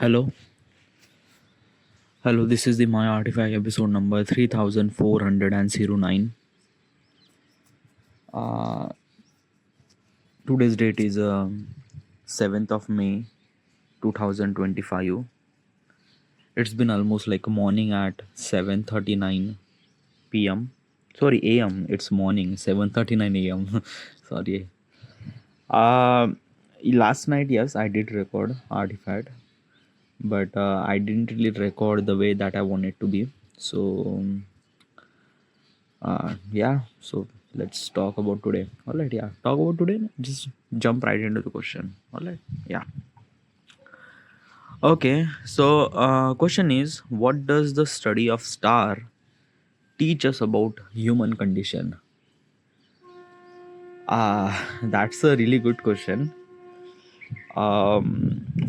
Hello, hello. This is the My Artifact episode number 3409. Uh, Today's date is 7th of May 2025. It's been almost like morning at 7:39 p.m. Sorry, a.m. It's morning 7:39 a.m. Sorry. Uh, Last night, yes, I did record Artifact, but I didn't really record the way that I want it to be. So yeah, so let's talk about today. All right, yeah, talk about today. Just jump right into the question. All right, yeah. Okay, so question is, what does the study of star teach us about human condition? That's a really good question.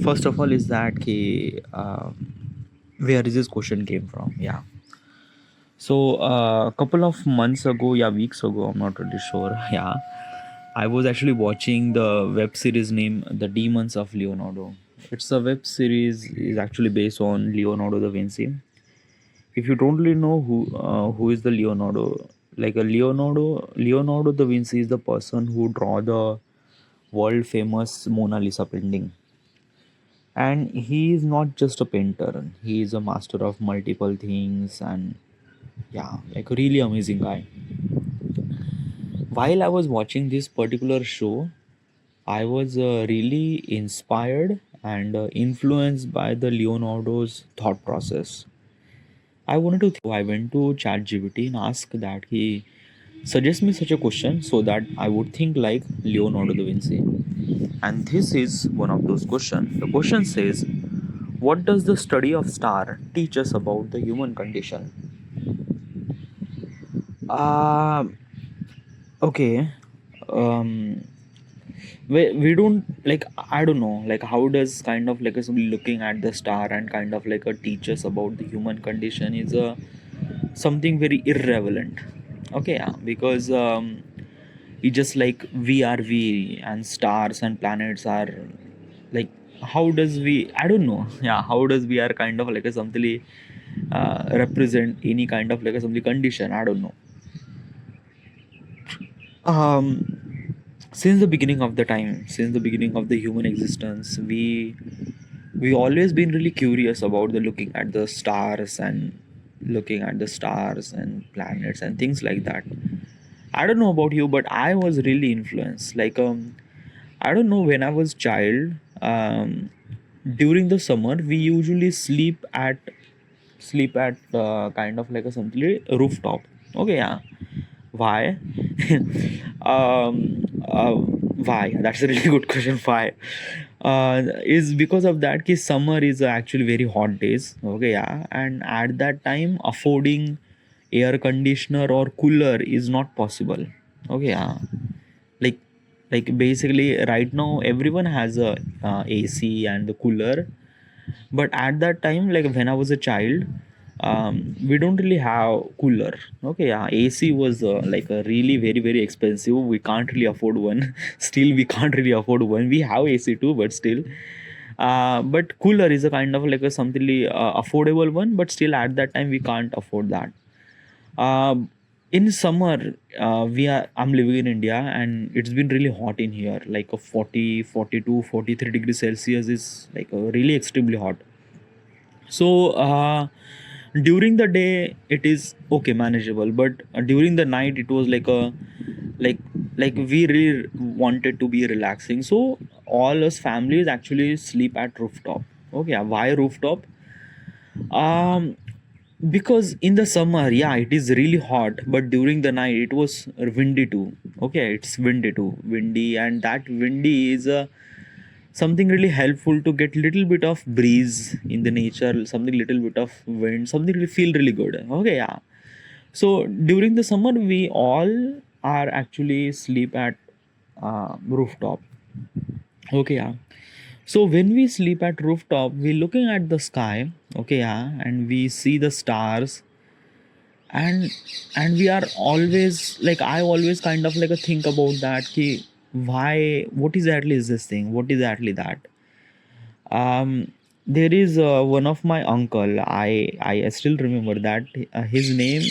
First of all, is that where is this question came from? Yeah. So a couple of months ago, yeah, weeks ago, I'm not really sure. Yeah, I was actually watching the web series named The Demons of Leonardo. It's a web series is actually based on Leonardo da Vinci. If you don't really know who is the Leonardo, like a Leonardo da Vinci is the person who draw the world famous Mona Lisa painting. And he is not just a painter; he is a master of multiple things, and yeah, like a really amazing guy. While I was watching this particular show, I was really inspired and influenced by the Leonardo's thought process. I wanted to. I went to ChatGPT and asked that he suggest me such a question so that I would think like Leonardo da Vinci. And this is one of those questions. The question says, "What does the study of star teach us about the human condition?" Uh, okay. Um, we don't like, I don't know, like how does kind of like somebody looking at the star and kind of like a teach us about the human condition is a something very irrelevant. Okay, yeah, because it's just like we and stars and planets are like, how does we, I don't know, yeah, how does we are kind of like a something represent any kind of like a something condition, I don't know. um since the beginning of the time, since the beginning of the human existence, we always been really curious about the looking at the stars and looking at the stars and planets and things like that. I don't know about you, but I was really influenced, like I don't know, when I was child, during the summer we usually sleep at kind of like a something rooftop. Okay, yeah. Why? Why? That's a really good question. Why? Is because of that ki summer is actually very hot days. Okay, yeah, and at that time affording air conditioner or cooler is not possible. Okay, yeah, like basically right now everyone has a AC and the cooler, but at that time, like when I was a child, we don't really have cooler. Okay, yeah, AC was like a really very expensive, we can't really afford one. Still we can't really afford one, we have AC too, but still but cooler is a kind of like a something affordable one, but still at that time we can't afford that. um, in summer, I'm living in India and it's been really hot in here, like a 40, 42, 43 degrees Celsius is like really extremely hot. So during the day it is okay, manageable, but during the night it was like a like we really wanted to be relaxing, so all us families actually sleep at rooftop. Okay, why rooftop? um because in the summer, yeah, it is really hot, but during the night it was windy too. Okay, it's windy, and that windy is something really helpful to get little bit of breeze in the nature, something little bit of wind, something really feel really good. Okay, yeah. So during the summer we all are actually sleep at rooftop. Okay, yeah. So when we sleep at rooftop, we're looking at the sky. Okay, yeah, and we see the stars, and we are always like, I always kind of like a think about that why, what exactly is this thing, what exactly that. um there is one of my uncle. I still remember that his name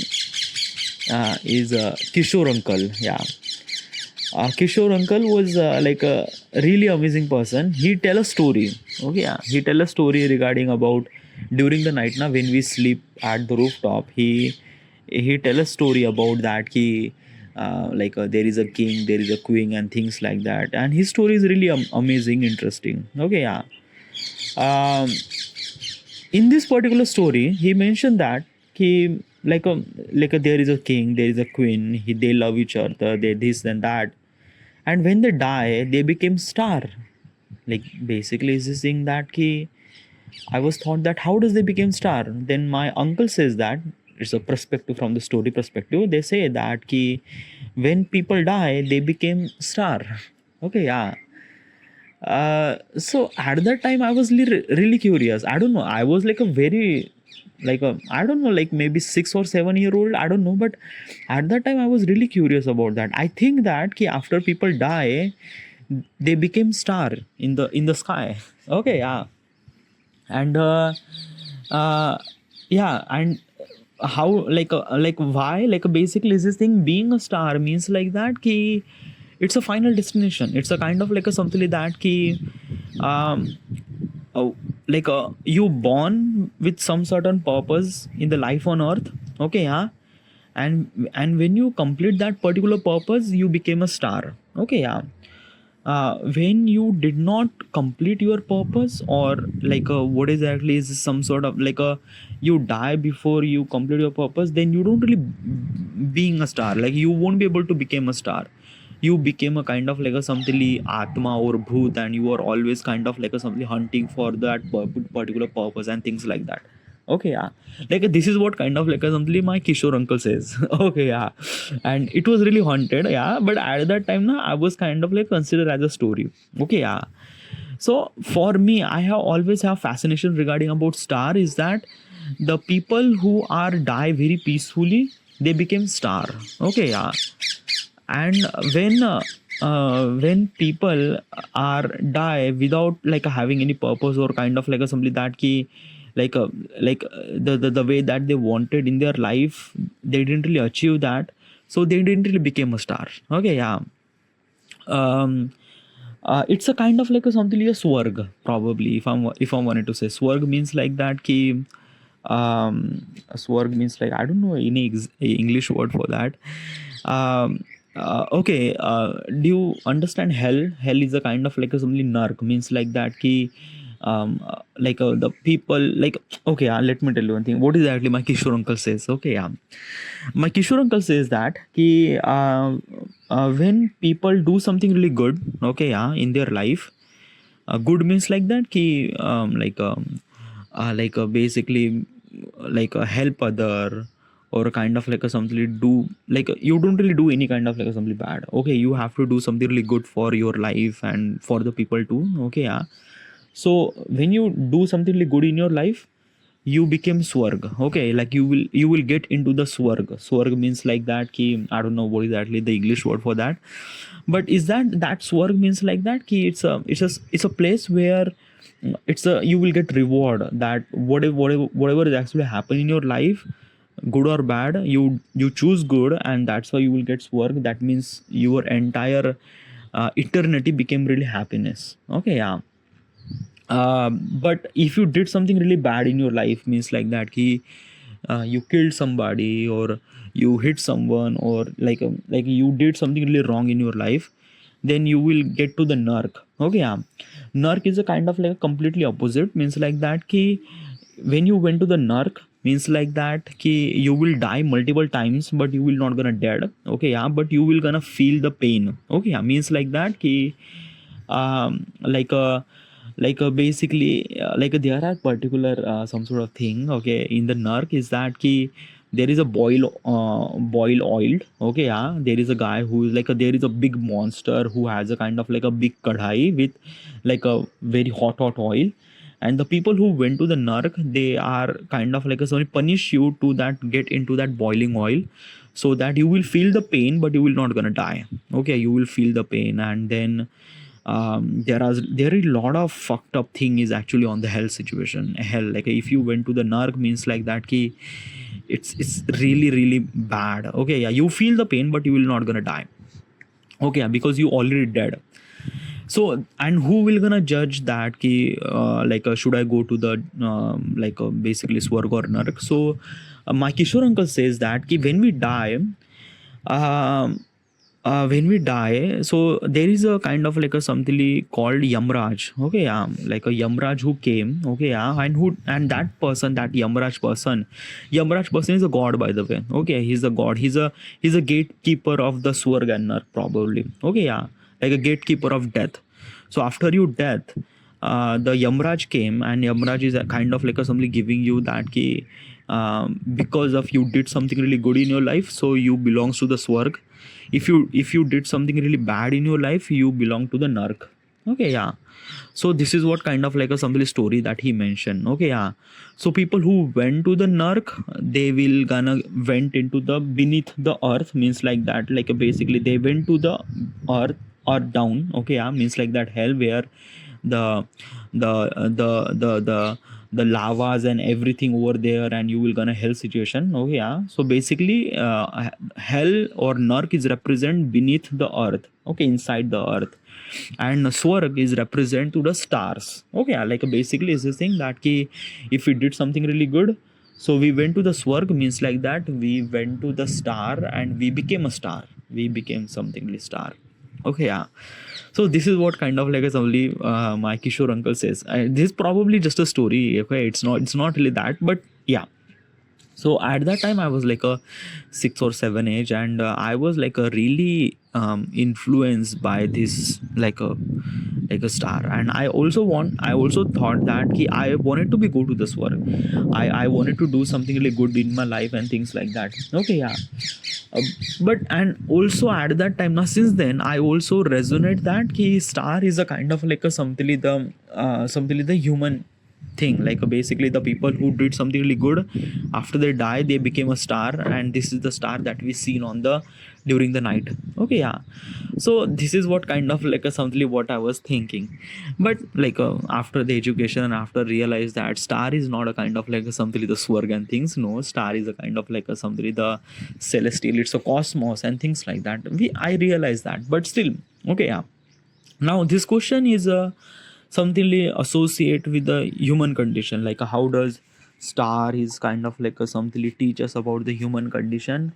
is Kishore uncle. Yeah, Kishore uncle was like a really amazing person. He tell a story. Okay, yeah, he tell a story regarding about during the night. Now, when we sleep at the rooftop, he tell a story about that. He like there is a king, there is a queen, and things like that. And his story is really amazing, interesting. Okay, yeah. Um, in this particular story, he mentioned that he there is a king, there is a queen. They love each other. They this and that, and when they die they became star. Like basically is this thing that ki I was thought that how does they become star. Then my uncle says that it's a perspective from the story perspective. They say that ki when people die they became star. Okay, yeah. So at that time I was really curious. I don't know, I was like a very like a I don't know, like maybe 6 or 7 year old, I don't know, but at that time I was really curious about that. I think that ki after people die they became star in the sky. Okay, yeah. And uh yeah, and how like why like basically is this thing being a star means like that ki it's a final destination. It's a kind of like a something like that ki um you born with some certain purpose in the life on earth. Okay, yeah. And when you complete that particular purpose you became a star. Okay, yeah. When you did not complete your purpose, or what exactly is some sort of you die before you complete your purpose, then you don't really being a star, like you won't be able to become a star. You became a kind of like a something atma or bhoot, and you are always kind of like a something hunting for that particular purpose and things like that. Okay, yeah. Like this is what kind of like a something my Kishore uncle says. Okay, yeah. And it was really haunted, yeah, but at that time na, I was kind of like considered as a story. Okay, yeah. So for me, I have always have fascination regarding about star is that the people who are die very peacefully, they became star. Okay, yeah. And when people are die without like having any purpose or kind of like a something that key like a the way that they wanted in their life, they didn't really achieve that, so they didn't really become a star. Okay, yeah. um it's a kind of like a something like a swarg, probably, if I wanted to say. Swarg means like that ki swarg means like I don't know any English word for that. Okay, do you understand hell? Hell is a kind of like a something narc, means like that ki the people like okay, let me tell you one thing. What exactly my Kishore uncle says? Okay, yeah. My Kishore uncle says that ki when people do something really good, okay, yeah, in their life, good means like that ki basically help other, or kind of like a something do like you don't really do any kind of like a something bad. Okay, you have to do something really good for your life and for the people too. Okay, yeah. So when you do something really good in your life, you became swarg. Okay, like you will get into the swarg. Swarg means like that ki I don't know what is actually the English word for that, but is that swarg means like that ki it's a place where it's a you will get reward that whatever is actually happen in your life, good or bad, you choose good, and that's why you will get swarg. That means your entire eternity became really happiness. Okay, yeah. But if you did something really bad in your life, means like that ki you killed somebody, or you hit someone, or like you did something really wrong in your life, then you will get to the narc. Okay, yeah. Narc is a kind of like a completely opposite, means like that ki when you went to the narc, means like that ki you will die multiple times but you will not gonna dead. Okay, yeah, but you will gonna feel the pain. Okay, yeah, means like that ki um like a basically there are particular some sort of thing, okay, in the narc is that ki there is a boil oiled. Okay, yeah, there is a guy who is there is a big monster who has a kind of like a big kadhai with like a very hot oil, and the people who went to the narc, they are kind of like a sorry punish you to that get into that boiling oil, so that you will feel the pain but you will not gonna die. Okay, you will feel the pain, and then There is a lot of fucked up thing is actually on the hell situation. Hell, like if you went to the narc means like that ki it's really really bad. Okay, yeah, you feel the pain but you will not gonna die. Okay, yeah, because you already dead. So, and who will gonna judge that ki should I go to the basically swarg or narc? So my Kishore uncle says that ki um, when we die, so there is a kind of like a something called Yamraj. Okay, yeah, like a Yamraj who came. Okay, yeah, and that person, that Yamraj person is a god, by the way. Okay, he's a god. He's a gatekeeper of the Swarg and Nark, probably. Okay, yeah, like a gatekeeper of death. So after your death, the Yamraj came, and Yamraj is a kind of like a something giving you that ki because of you did something really good in your life, so you belongs to the Swarg. If you did something really bad in your life, you belong to the narc. Okay, yeah. So this is what kind of like a something story that he mentioned. Okay, yeah. So people who went to the narc, they will gonna went into the beneath the earth, means like that, like basically they went to the earth or down. Okay, yeah, means like that hell, where the the lavas and everything over there, and you will gonna hell situation. Oh yeah, so basically hell or narc is represent beneath the earth. Okay, inside the earth. And swarg is represent to the stars. Okay, yeah, like basically is this thing that ki if we did something really good, so we went to the swarg, means like that we went to the star and we became a star, we became something really star. Okay, yeah. So this is what kind of like a only my Kishore uncle says. This is probably just a story. Okay, it's not really that, but yeah. So at that time I was like a 6 or 7 age, and I was like a really influenced by this like a star. And I also thought that ki I wanted to be go to this work. I wanted to do something really good in my life and things like that. Okay, yeah. uh, but and also at that time, now since then I also resonate that ki star is a kind of like a something the human thing, like basically the people who did something really good, after they die they became a star, and this is the star that we seen on the during the night. Okay, yeah. So this is what kind of like a something what I was thinking. But after the education and after realize that star is not a kind of like a something the swarg and things. No, star is a kind of like a something the celestial, it's a cosmos and things like that. I realize that, but still. Okay, yeah. Now this question is something associate with the human condition, like how does star is kind of like a something teach us about the human condition.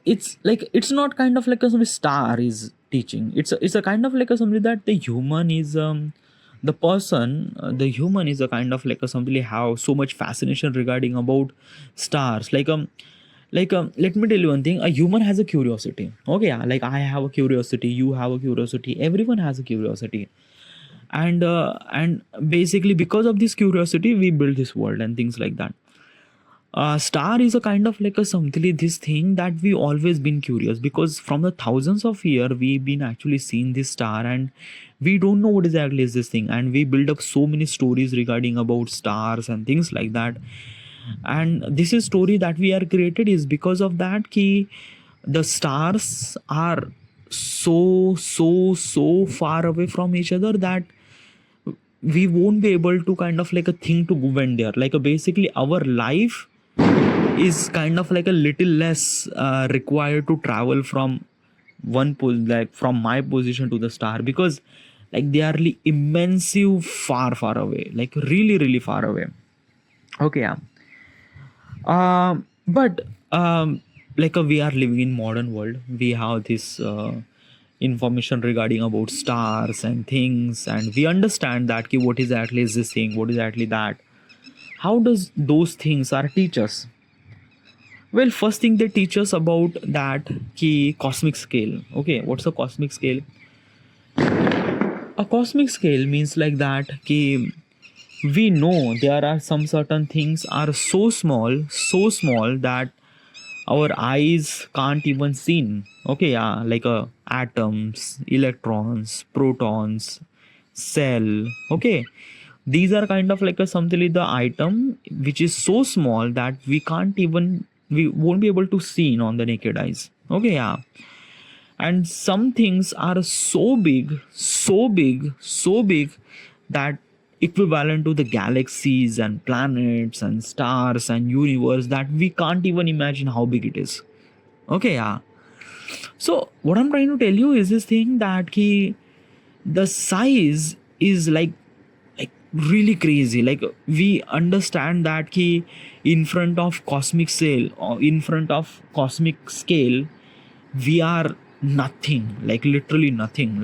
It's like it's not kind of like a something star is teaching, it's a kind of like a something that the human is the person, the human is a kind of like a something have so much fascination regarding about stars. Let me tell you one thing, a human has a curiosity. Okay, yeah, like I have a curiosity, you have a curiosity, everyone has a curiosity. And basically because of this curiosity we build this world and things like that. Star is a kind of like a something this thing that we always been curious, because from the thousands of year we've been actually seeing this star, and we don't know what exactly is this thing, and we build up so many stories regarding about stars and things like that. And this is story that we are created is because of that key. The stars are so far away from each other that we won't be able to kind of like a thing to go in there, basically our life is kind of like a little less required to travel from like from my position to the star, because like they are really immense far away, like really really far away. Okay, yeah. But we are living in modern world, we have this information regarding about stars and things, and we understand that ki what exactly is this thing, what is exactly that. How does those things are teach us? Well, first thing they teach us about that ki cosmic scale. Okay, what's a cosmic scale? A cosmic scale means like that ki we know there are some certain things are so small that our eyes can't even see. Okay, yeah, like atoms, electrons, protons, cell. Okay, these are kind of like a something the item which is so small that we won't be able to see on the naked eyes. Okay, yeah. and some things are so big, so big, so big, that equivalent to the galaxies and planets and stars and universe, that we can't even imagine how big it is. Okay, yeah. So what I'm trying to tell you is this thing that the size is like really crazy. Like we understand that in front of cosmic scale, or in front of cosmic scale, we are nothing, like literally nothing.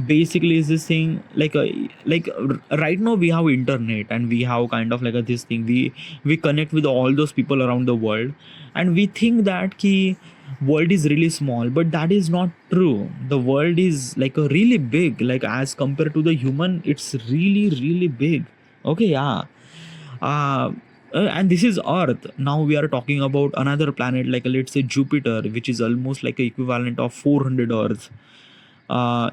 Basically is this thing right now we have internet, and we have kind of like this thing, we connect with all those people around the world, and we think that world is really small, but that is not true. The world is like a really big, like as compared to the human, it's really really big. Okay, yeah. uh, and this is earth. Now we are talking about another planet, like let's say Jupiter, which is almost like a equivalent of 400 earth.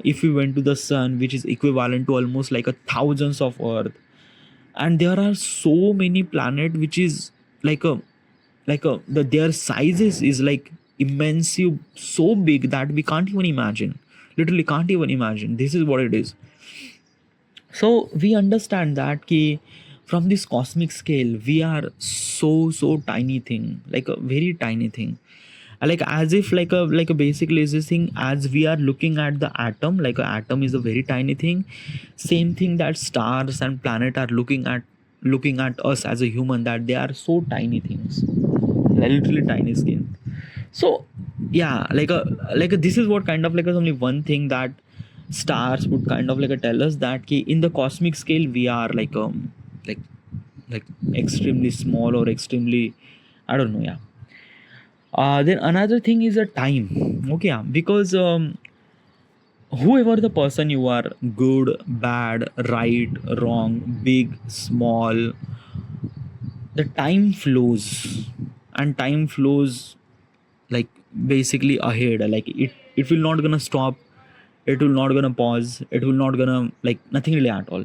If we went to the sun, which is equivalent to almost like a thousands of earth. And there are so many planet which is their sizes is like immense, so big that we can't even imagine, literally can't even imagine. This is what it is. So we understand that from this cosmic scale, we are so tiny thing, like a very tiny thing. Like as if like a basically is this thing, as we are looking at the atom, like a atom is a very tiny thing. Same thing that stars and planet are looking at us as a human, that they are so tiny things, like literally tiny skin. So yeah, this is what kind of like only one thing that stars would kind of like tell us, that in the cosmic scale we are like like extremely small, or extremely, I don't know, yeah. Then another thing is a time. Okay, yeah, because whoever the person you are, good, bad, right, wrong, big, small, the time flows, and time flows like basically ahead. Like it will not gonna stop, it will not gonna pause, it will not gonna like nothing really at all.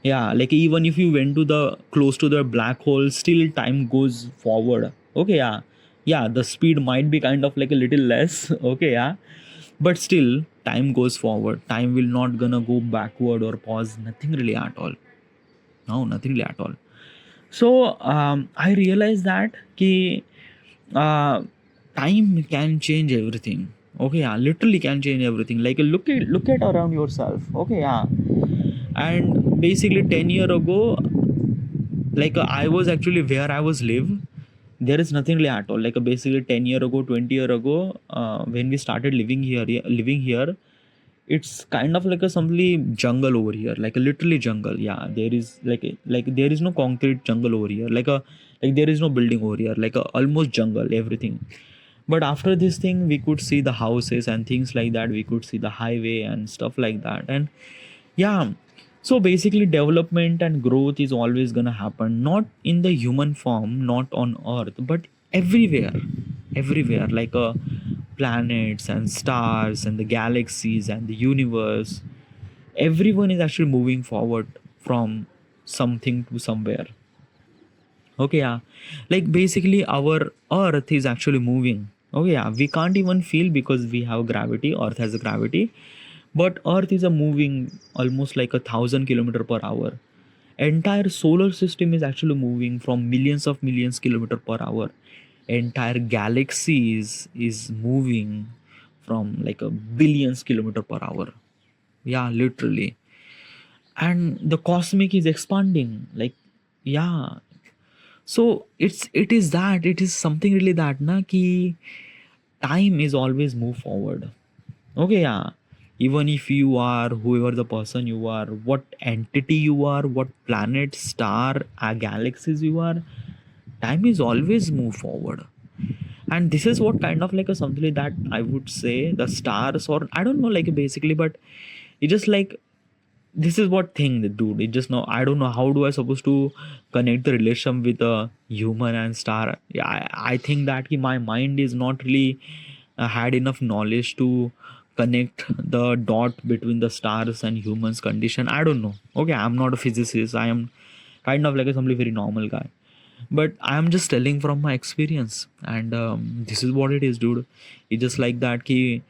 Yeah, like even if you went to the close to the black hole, still time goes forward. Okay, yeah. Yeah, the speed might be kind of like a little less. Okay, yeah. But still time goes forward. Time will not gonna go backward or pause, nothing really at all. No, nothing really at all. So I realized that uh, time can change everything. Okay, yeah, literally can change everything. Like look at around yourself. Okay, yeah. And basically 10 year ago, I was actually where I was live, there is nothing really at all. Basically 10 year ago, 20 year ago, when we started living here, it's kind of like a something jungle over here, like a literally jungle. Yeah, there is like there is no concrete jungle over here, like there is no building over here, like a almost jungle everything. But after this thing, we could see the houses and things like that, we could see the highway and stuff like that. And yeah, so basically development and growth is always going to happen, not in the human form, not on earth, but everywhere. Everywhere, planets and stars and the galaxies and the universe, everyone is actually moving forward from something to somewhere. Okay, yeah. Like basically our earth is actually moving. Okay, yeah, we can't even feel because we have gravity, earth has a gravity, but earth is a moving almost like 1,000 km/h. Entire solar system is actually moving from millions of millions km/h. Entire galaxies is moving from like a billions km/h. Yeah, literally. And the cosmic is expanding, like, yeah. So it is something really that na ki time is always move forward. Okay, yeah. Even if you are whoever the person you are, what entity you are, what planet, star, galaxies you are, time is always move forward. And this is what kind of like a something like that I would say the stars, or I don't know, like basically, but it just like this is what thing, dude. It just now I don't know how do I supposed to connect the relation with a human and star. Yeah, I think that my mind is not really had enough knowledge to connect the dot between the stars and humans condition. I don't know. Okay, I'm not a physicist, I am kind of like a somebody very normal guy. but I'm just telling from my experience, and this is what it is, dude. It's just like that ki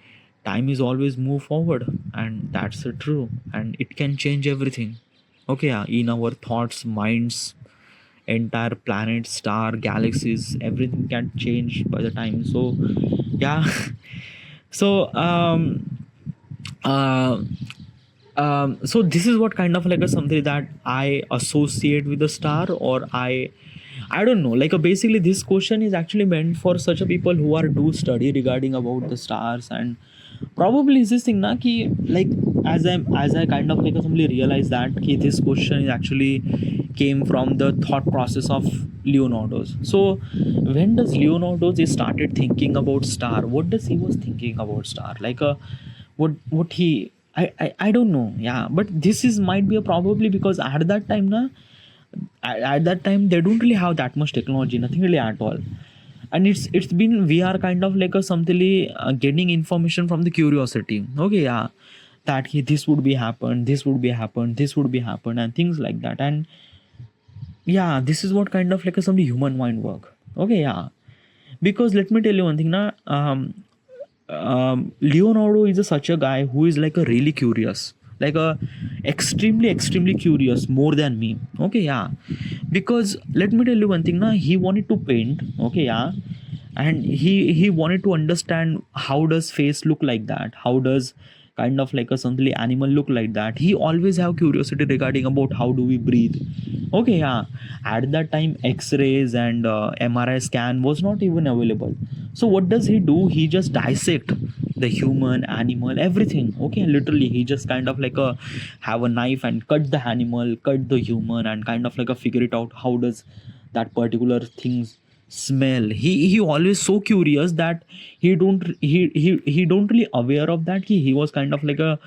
time is always move forward, and that's true, and it can change everything. Okay, yeah, in our thoughts, minds, entire planet, star, galaxies, everything can change by the time. So yeah. So uh, so this is what kind of like a something that I associate with the star, or I don't know, like basically this question is actually meant for such a people who are do study regarding about the stars. And probably is this thing na ki, like as I kind of like simply realize that ki this question is actually came from the thought process of Leonardo's. So when does Leonardo started thinking about star, what does he was thinking about star, like what he I don't know, yeah. But this is might be a probably because at that time na, at that time they don't really have that much technology, nothing really at all. And it's been we are kind of like a something getting information from the curiosity. Okay, yeah, that this would be happen, this would be happen, this would be happen, and things like that. And yeah, this is what kind of like a some human mind work. Okay, yeah, because let me tell you one thing na, Leonardo is such a guy who is like a really curious, like a extremely curious more than me. Okay, yeah, because let me tell you one thing na, he wanted to paint. Okay, yeah, and he wanted to understand how does face look like that, how does kind of like a something animal look like that. He always have curiosity regarding about how do we breathe. Okay, yeah, at that time x-rays and MRI scan was not even available. So what does he do? He just dissect the human, animal, everything. Okay, literally he just kind of like a have a knife and cut the animal, cut the human, and kind of like a figure it out how does that particular things smell. He always so curious that he don't really aware of that he was kind of like a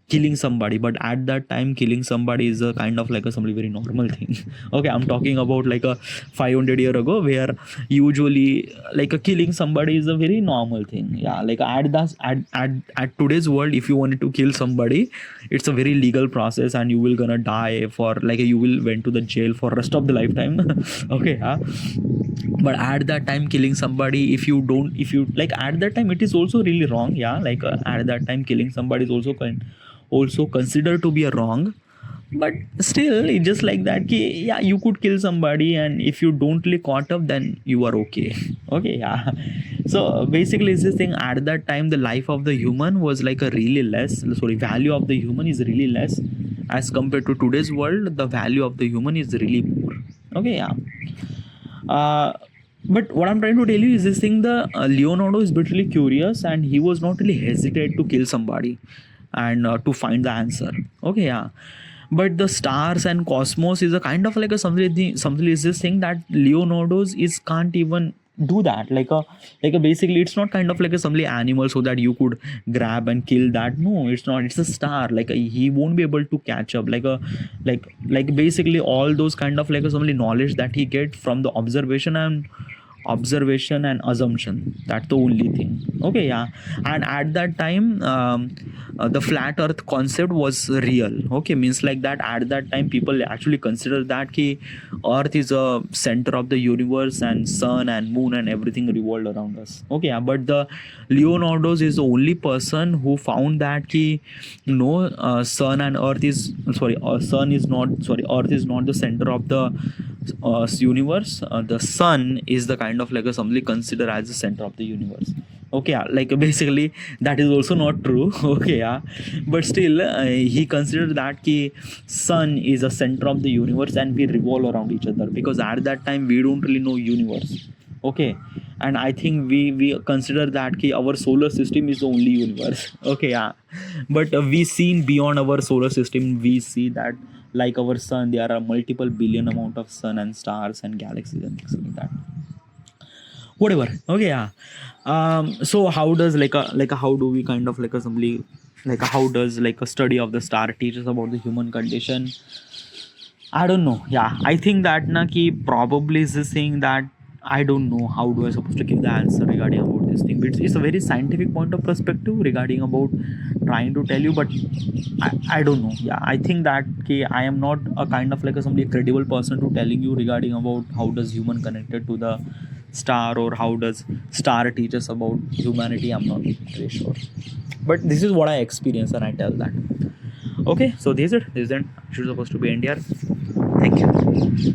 killing somebody. But at that time killing somebody is a kind of like a somebody very normal thing. Okay, I'm talking about like a 500 year ago, where usually like a killing somebody is a very normal thing. Yeah, like at today's world, if you wanted to kill somebody, it's a very legal process, and you will gonna die for like you will went to the jail for rest of the lifetime. Okay, yeah. But at that time killing somebody, if you don't, if you like at that time, it is also really wrong. Yeah, like at that time killing somebody is also also considered to be a wrong. But still it's just like that ki, yeah, you could kill somebody, and if you don't really caught up, then you are okay. Okay, yeah. So basically it's this thing, at that time the life of the human was like a really less, sorry, value of the human is really less as compared to today's world. The value of the human is really more. Okay, yeah. uh, but what I'm trying to tell you is this thing, the Leonardo is literally curious, and he was not really hesitate to kill somebody and to find the answer. Okay, yeah. But the stars and cosmos is a kind of like a something is this thing that Leonardo's is can't even do that, like a basically it's not kind of like a some animal so that you could grab and kill that. No, it's not, it's a star, like he won't be able to catch up, like basically all those kind of like a some knowledge that he get from the observation and assumption, that's the only thing. Okay, yeah. And at that time the flat earth concept was real. Okay, means like that at that time people actually consider that ki earth is a center of the universe, and sun and moon and everything revolved around us. Okay, yeah. But the Leonardo's is the only person who found that ki no, sun and earth is sorry sun is not, sorry, earth is not the center of the universe. The sun is the kind of like a something considered as the center of the universe. Okay, yeah, like basically that is also not true. Okay, yeah. But still he considered that ki sun is the center of the universe, and we revolve around each other, because at that time we don't really know universe. Okay, and I think we consider that ki our solar system is the only universe. Okay, yeah. But we seen beyond our solar system, we see that like our sun there are multiple billion amount of sun and stars and galaxies and things like that. Whatever. Okay, yeah. So how does like a how do we kind of like a simply like a how does like a study of the star teach us about the human condition? I don't know. Yeah, I think that na ki probably is this thing that I don't know how do I supposed to give the answer regarding about this thing. It's a very scientific point of perspective regarding about trying to tell you, but I don't know. Yeah, I think that I am not a kind of like a somebody credible person to telling you regarding about how does human connected to the star, or how does star teach us about humanity. I'm not very sure, but this is what I experience and I tell that. Okay, so this is it. This is then should supposed to be end here. Thank you.